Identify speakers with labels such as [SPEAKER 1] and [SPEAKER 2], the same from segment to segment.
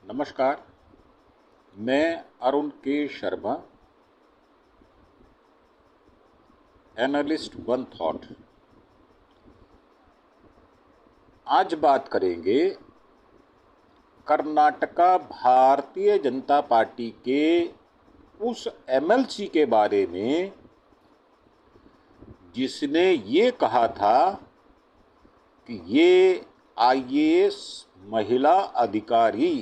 [SPEAKER 1] नमस्कार। मैं अरुण के शर्मा, एनालिस्ट वन थॉट। आज बात करेंगे कर्नाटका भारतीय जनता पार्टी के उस एमएलसी के बारे में जिसने ये कहा था कि ये आईएएस महिला अधिकारी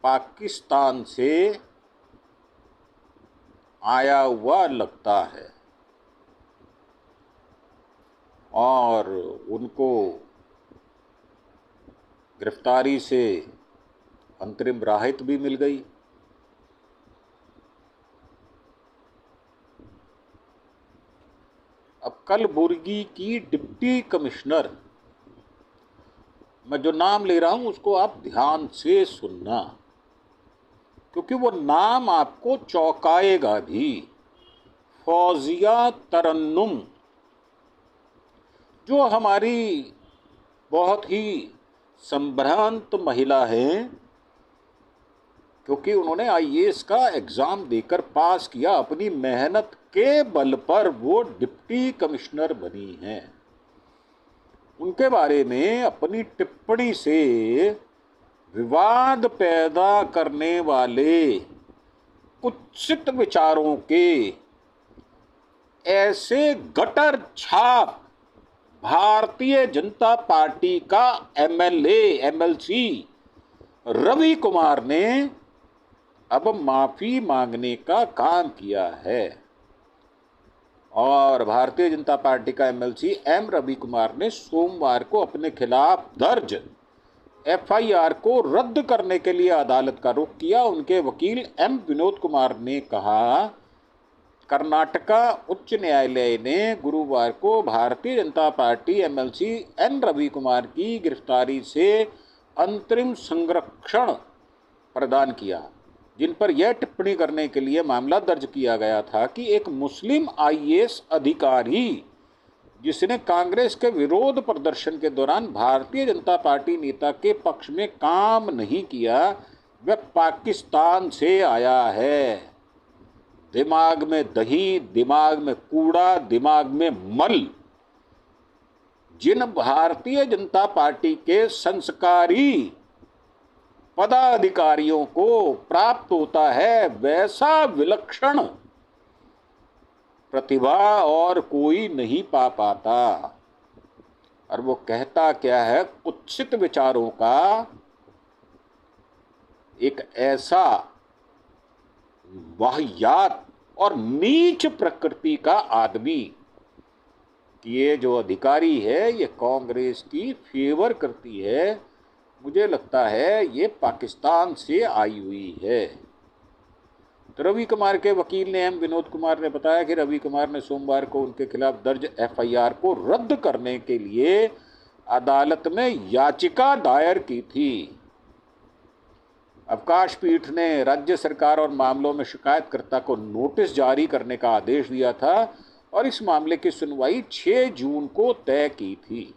[SPEAKER 1] पाकिस्तान से आया हुआ लगता है और उनको गिरफ्तारी से अंतरिम राहत भी मिल गई। अब कलबुर्गी की डिप्टी कमिश्नर, मैं जो नाम ले रहा हूं उसको आप ध्यान से सुनना, क्योंकि वो नाम आपको चौंकाएगा भी। फौजिया तरन्नुम, जो हमारी बहुत ही संभ्रांत महिला हैं, क्योंकि उन्होंने आईएएस का एग्ज़ाम देकर पास किया, अपनी मेहनत के बल पर वो डिप्टी कमिश्नर बनी हैं। उनके बारे में अपनी टिप्पणी से विवाद पैदा करने वाले कुत्सित विचारों के ऐसे गटर छाप भारतीय जनता पार्टी का एमएलसी रवि कुमार ने अब माफी मांगने का काम किया है। और भारतीय जनता पार्टी का एमएलसी एम रवि कुमार ने सोमवार को अपने खिलाफ दर्ज एफआईआर को रद्द करने के लिए अदालत का रुख किया। उनके वकील एम विनोद कुमार ने कहा, कर्नाटका उच्च न्यायालय ने गुरुवार को Bharatiya Janata Party MLC N Ravi Kumar की गिरफ्तारी से अंतरिम संरक्षण प्रदान किया, जिन पर यह टिप्पणी करने के लिए मामला दर्ज किया गया था कि एक मुस्लिम आईएएस अधिकारी जिसने कांग्रेस के विरोध प्रदर्शन के दौरान भारतीय जनता पार्टी नेता के पक्ष में काम नहीं किया, वह पाकिस्तान से आया है। दिमाग में दही, दिमाग में कूड़ा, दिमाग में मल जिन भारतीय जनता पार्टी के संस्कारी पदाधिकारियों को प्राप्त होता है, वैसा विलक्षण प्रतिभा और कोई नहीं पा पाता। और वो कहता क्या है, कुत्सित विचारों का एक ऐसा वाहियात और नीच प्रकृति का आदमी कि ये जो अधिकारी है ये कांग्रेस की फेवर करती है। मुझे लगता है ये पाकिस्तान से आई हुई है। तो रवि कुमार के वकील ने एम विनोद कुमार ने बताया कि रवि कुमार ने सोमवार को उनके खिलाफ दर्ज एफआईआर को रद्द करने के लिए अदालत में याचिका दायर की थी। अवकाश पीठ ने राज्य सरकार और मामलों में शिकायतकर्ता को नोटिस जारी करने का आदेश दिया था और इस मामले की सुनवाई 6 जून को तय की थी।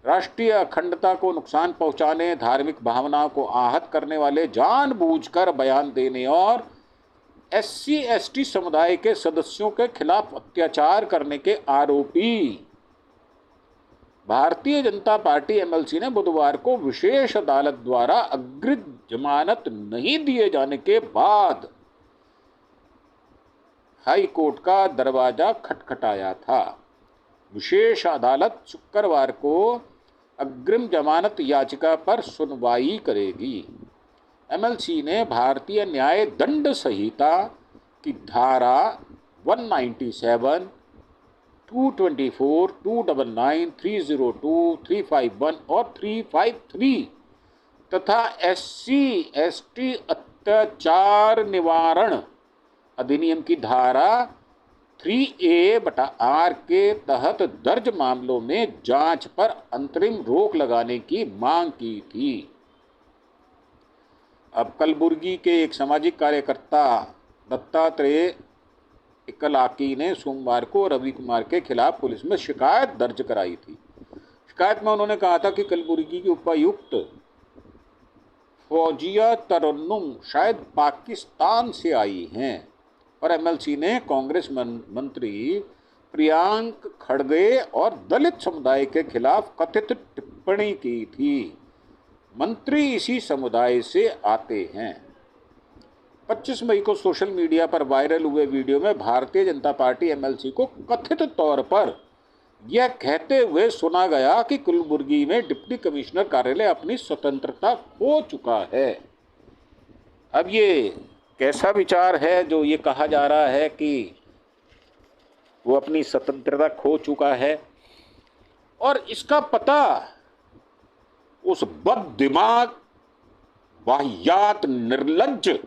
[SPEAKER 1] राष्ट्रीय अखंडता को नुकसान पहुंचाने, धार्मिक भावनाओं को आहत करने वाले, जानबूझकर बयान देने और SC/ST समुदाय के सदस्यों के खिलाफ अत्याचार करने के आरोपी भारतीय जनता पार्टी एमएलसी ने बुधवार को विशेष अदालत द्वारा अग्रिम जमानत नहीं दिए जाने के बाद हाई कोर्ट का दरवाजा खटखटाया था। विशेष अदालत शुक्रवार को अग्रिम जमानत याचिका पर सुनवाई करेगी। एमएलसी ने भारतीय न्याय दंड संहिता की धारा 197, 224, 299, 302, 351 और 353 तथा SC/ST अत्याचार निवारण अधिनियम की धारा 3A/R के तहत दर्ज मामलों में जांच पर अंतरिम रोक लगाने की मांग की थी। अब कलबुर्गी के एक सामाजिक कार्यकर्ता दत्तात्रेय इकलाकी ने सोमवार को रवि कुमार के खिलाफ पुलिस में शिकायत दर्ज कराई थी। शिकायत में उन्होंने कहा था कि कलबुर्गी की उपायुक्त फौजिया तरन्नुम शायद पाकिस्तान से आई हैं और एमएलसी ने कांग्रेस मंत्री प्रियांक खड़गे और दलित समुदाय के खिलाफ कथित टिप्पणी की थी। मंत्री इसी समुदाय से आते हैं। 25 मई को सोशल मीडिया पर वायरल हुए वीडियो में भारतीय जनता पार्टी एमएलसी को कथित तौर पर यह कहते हुए सुना गया कि कलबुर्गी में डिप्टी कमिश्नर कार्यालय अपनी स्वतंत्रता खो चुका है। अब ये कैसा विचार है जो ये कहा जा रहा है कि वो अपनी स्वतंत्रता खो चुका है, और इसका पता उस बददिमाग वाहियात निर्लज्ज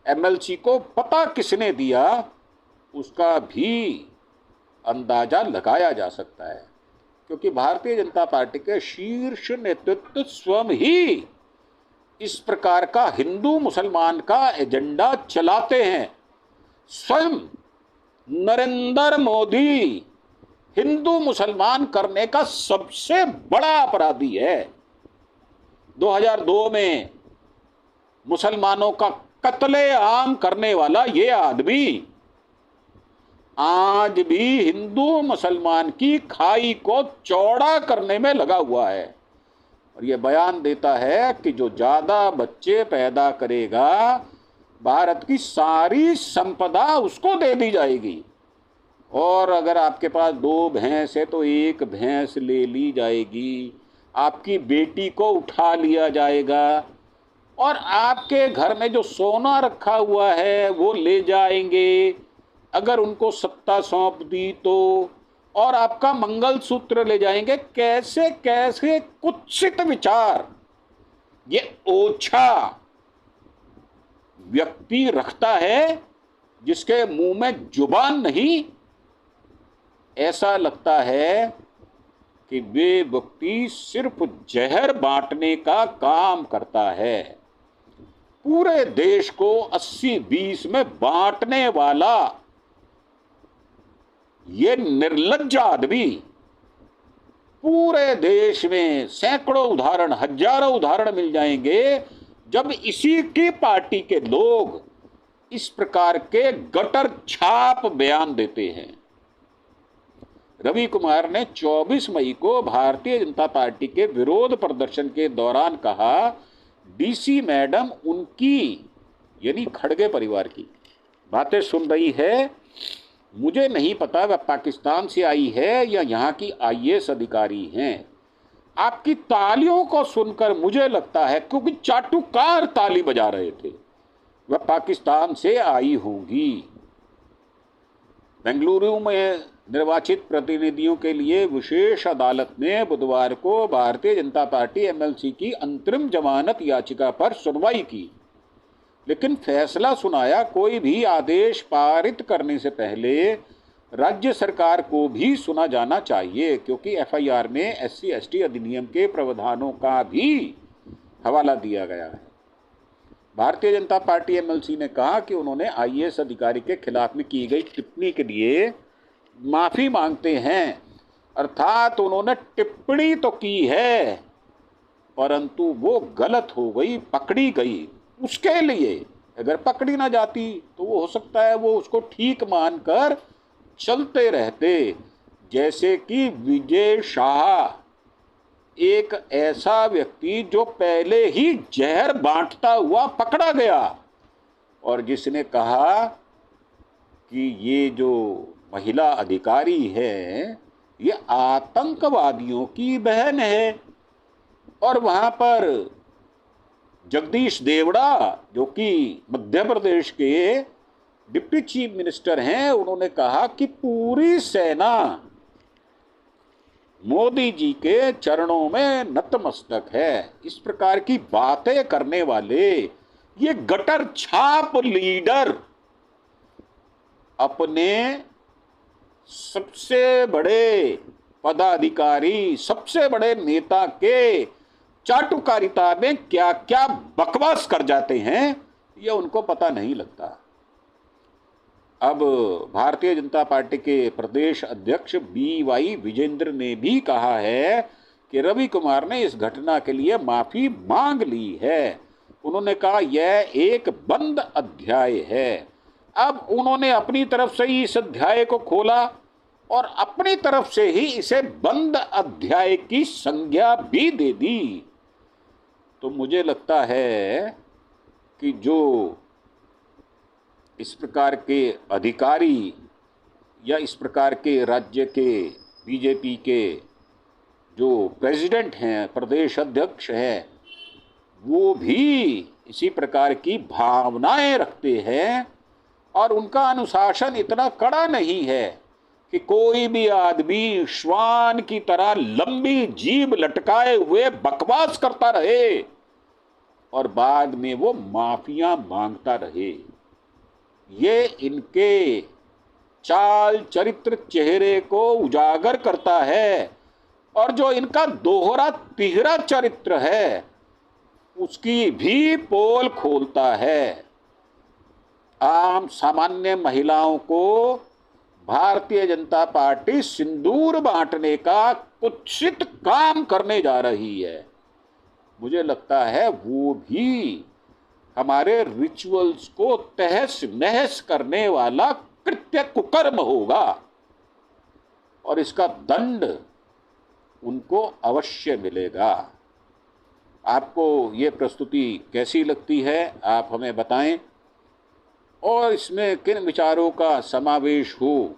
[SPEAKER 1] एमएलसी को पता किसने दिया, उसका भी अंदाजा लगाया जा सकता है। क्योंकि भारतीय जनता पार्टी के शीर्ष नेतृत्व स्वयं ही इस प्रकार का हिंदू मुसलमान का एजेंडा चलाते हैं। स्वयं नरेंद्र मोदी हिंदू मुसलमान करने का सबसे बड़ा अपराधी है। 2002 में मुसलमानों का कत्लेआम करने वाला ये आदमी आज भी हिंदू मुसलमान की खाई को चौड़ा करने में लगा हुआ है, और यह बयान देता है कि जो ज्यादा बच्चे पैदा करेगा भारत की सारी संपदा उसको दे दी जाएगी, और अगर आपके पास 2 भैंस है तो 1 भैंस ले ली जाएगी, आपकी बेटी को उठा लिया जाएगा, और आपके घर में जो सोना रखा हुआ है वो ले जाएंगे अगर उनको सत्ता सौंप दी तो, और आपका मंगलसूत्र ले जाएंगे। कैसे कैसे कुत्सित विचार ये ओछा व्यक्ति रखता है जिसके मुंह में जुबान नहीं। ऐसा लगता है कि वे व्यक्ति सिर्फ जहर बांटने का काम करता है। पूरे देश को 80-20 में बांटने वाला ये निर्लज्ज आदमी, पूरे देश में सैकड़ों उदाहरण, हजारों उदाहरण मिल जाएंगे जब इसी की पार्टी के लोग इस प्रकार के गटर छाप बयान देते हैं। रवि कुमार ने 24 मई को भारतीय जनता पार्टी के विरोध प्रदर्शन के दौरान कहा, डीसी मैडम उनकी यानी खड़गे परिवार की बातें सुन रही है, मुझे नहीं पता वह पाकिस्तान से आई है या यहाँ की आईएएस अधिकारी हैं। आपकी तालियों को सुनकर मुझे लगता है, क्योंकि चाटुकार ताली बजा रहे थे, वह पाकिस्तान से आई होंगी। बेंगलुरु में निर्वाचित प्रतिनिधियों के लिए विशेष अदालत ने बुधवार को भारतीय जनता पार्टी एमएलसी की अंतरिम जमानत याचिका पर सुनवाई की, लेकिन फैसला सुनाया कोई भी आदेश पारित करने से पहले राज्य सरकार को भी सुना जाना चाहिए, क्योंकि एफआईआर में SC/ST अधिनियम के प्रावधानों का भी हवाला दिया गया है। भारतीय जनता पार्टी एमएलसी ने कहा कि उन्होंने आईएएस अधिकारी के खिलाफ में की गई टिप्पणी के लिए माफी मांगते हैं, अर्थात उन्होंने टिप्पणी तो की है परंतु वो गलत हो गई, पकड़ी गई। उसके लिए अगर पकड़ी ना जाती तो वो हो सकता है वो उसको ठीक मानकर चलते रहते। जैसे कि विजय शाह, एक ऐसा व्यक्ति जो पहले ही जहर बांटता हुआ पकड़ा गया और जिसने कहा कि ये जो महिला अधिकारी है ये आतंकवादियों की बहन है, और वहां पर जगदीश देवड़ा जो कि मध्य प्रदेश के डिप्टी चीफ मिनिस्टर हैं, उन्होंने कहा कि पूरी सेना मोदी जी के चरणों में नतमस्तक है। इस प्रकार की बातें करने वाले ये गटर छाप लीडर अपने सबसे बड़े पदाधिकारी, सबसे बड़े नेता के चाटुकारिता में क्या क्या बकवास कर जाते हैं ये उनको पता नहीं लगता। अब भारतीय जनता पार्टी के प्रदेश अध्यक्ष BY विजेंद्र ने भी कहा है कि रवि कुमार ने इस घटना के लिए माफी मांग ली है। उन्होंने कहा यह एक बंद अध्याय है। अब उन्होंने अपनी तरफ से ही इस अध्याय को खोला और अपनी तरफ से ही इसे बंद अध्याय की संज्ञा भी दे दी। तो मुझे लगता है कि जो इस प्रकार के अधिकारी या इस प्रकार के राज्य के बीजेपी के जो प्रेसिडेंट हैं, प्रदेश अध्यक्ष हैं, वो भी इसी प्रकार की भावनाएं रखते हैं और उनका अनुशासन इतना कड़ा नहीं है कि कोई भी आदमी श्वान की तरह लंबी जीभ लटकाए हुए बकवास करता रहे और बाद में वो माफियां मांगता रहे। ये इनके चाल चरित्र चेहरे को उजागर करता है और जो इनका दोहरा तिहरा चरित्र है उसकी भी पोल खोलता है। आम सामान्य महिलाओं को भारतीय जनता पार्टी सिंदूर बांटने का कुत्सित काम करने जा रही है। मुझे लगता है वो भी हमारे रिचुअल्स को तहस नहस करने वाला कृत्य कुकर्म होगा और इसका दंड उनको अवश्य मिलेगा। आपको ये प्रस्तुति कैसी लगती है आप हमें बताएं और इसमें किन विचारों का समावेश हो,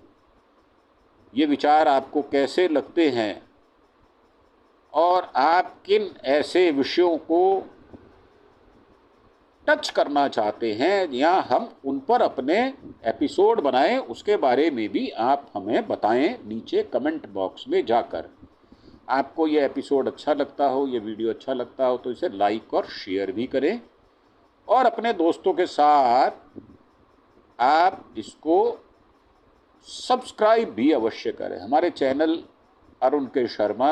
[SPEAKER 1] ये विचार आपको कैसे लगते हैं और आप किन ऐसे विषयों को टच करना चाहते हैं या हम उन पर अपने एपिसोड बनाएं, उसके बारे में भी आप हमें बताएं नीचे कमेंट बॉक्स में जाकर। आपको ये एपिसोड अच्छा लगता हो, ये वीडियो अच्छा लगता हो तो इसे लाइक और शेयर भी करें और अपने दोस्तों के साथ आप इसको सब्सक्राइब भी अवश्य करें। हमारे चैनल अरुण के शर्मा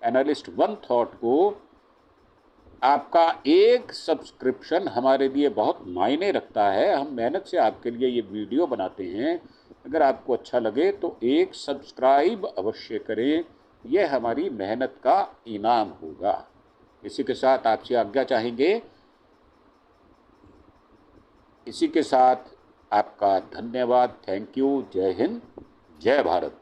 [SPEAKER 1] एनालिस्ट वन थॉट को आपका एक सब्सक्रिप्शन हमारे लिए बहुत मायने रखता है। हम मेहनत से आपके लिए ये वीडियो बनाते हैं। अगर आपको अच्छा लगे तो एक सब्सक्राइब अवश्य करें, यह हमारी मेहनत का इनाम होगा। इसी के साथ आपसे आज्ञा चाहेंगे। इसी के साथ आपका धन्यवाद। Thank you. जय हिंद, जय भारत।